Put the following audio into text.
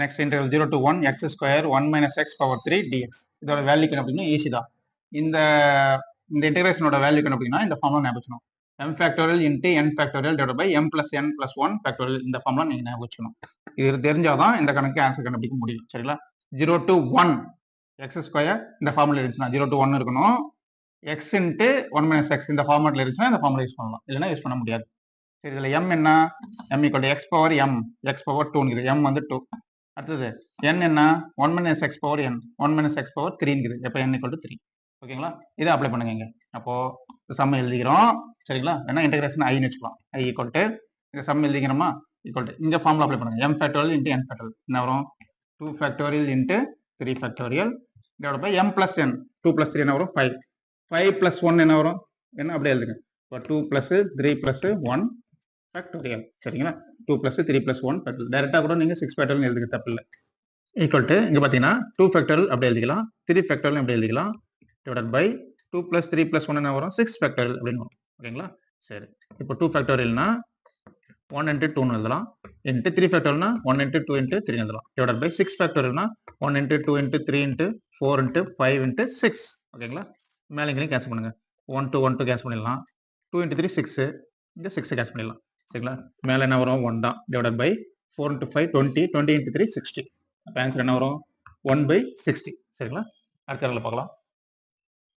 Next interval 0 to 1 x square 1 minus x power 3 dx. இதோட value கண்டுபிடிக்கணும், easy தான். இந்த இன்டெகிரேஷனோட வேல்யூ கண்டுபிடிக்கணும், இந்த ஃபார்முலா ஞாபகம் வச்சுக்கணும். m factorial into n factorial divide by m plus n plus 1 factorial. இந்த ஃபார்முலா நீங்க ஞாபகம் வச்சுக்கணும். இது தெரிஞ்சாதான் இந்த கணக்கு ஆன்சர் கண்டுபிடிக்க முடியும். சரிங்களா? 0 to 1 x ஸ்கொயர் இந்த ஃபார்முலா இருந்துச்சுன்னா 0 to 1 இருக்கணும். x இன்ட்டு 1 minus x இந்த ஃபார்மேட்ல இருந்துச்சுன்னா இந்த ஃபார்முலா யூஸ் பண்ணலாம், இல்லைன்னா யூஸ் பண்ண முடியாது. சரி, இதுல m என்ன? m equal to x power m, x power 2 m வந்து 2. அடுத்தது n என்ன? 1 minus x power n, 1 minus x power 3 எப்போ n ஈக்குவல் டு 3. ஓகேங்களா? இதை அப்ளை பண்ணுங்க இங்க. அப்போ சம் எழுதிக்கிறோம். சரிங்களா? ஏன்னா இன்டெகிரேஷன் ஐன்னு வச்சுக்கலாம். i ஈக்குவல் டு இந்த சம் எழுதிக்கிறோமா, ஈக்குவல் டு இந்த ஃபார்முலா அப்ளை பண்ணுங்க. m factorial into n factorial என்ன வரும்? 2 factorial into 3 factorial divide by m plus n. 2 plus 3 என்ன வரும்? 5. 5 plus 1 என்ன வரும்? என்ன அப்படியே எழுதுங்க. இப்போ 2 plus 3 plus 1 ஃபேக்டோரியல். சரிங்களா? 2 plus 3 plus 1 ஃபேக்டோரியல். டைரக்டா கூட நீங்க 6 ஃபேக்டோரியல் எழுதுங்க, தப்பு இல்லை. ஈக்குவல் டு இங்க பாத்தீங்கன்னா 2 ஃபேக்டோரியல் அப்படி எழுதிக்கலாம், 3 ஃபேக்டோரியல் அப்படி எழுதிக்கலாம், டிவைட் பை 2 plus 3 plus 1 என்ன வரும்? 6 ஃபேக்டோரியல் அப்படின்னு வரும். ஓகேங்களா? சரி, இப்போ 2 ஃபேக்டோரியல்னா 1 into 2 எழுதலாம், இன்ட்டு 3 ஃபேக்டோரியல்னா 1 into 2 into 3 எழுதலாம், divide by 6 ஃபேக்டோரியல்னா 1 into 2 into 3 into 4 into 5 into 6. ஓகேங்களா? மேலே இங்கேயும் கேன்சல் பண்ணுங்க. 1 to 1 to கேன்சல் பண்ணிடலாம். 2 into 3 6, இந்த 6 கேன்சல் பண்ணிடலாம். சரிங்களா? மேலே என்ன வரும்? 1 தான், டிவைட் பை 4 into 5 20, 20 into 3 60. அப்போ ஆன்சர் என்ன வரும்? 1/60. சரிங்களா? அடுத்த பார்க்கலாம்.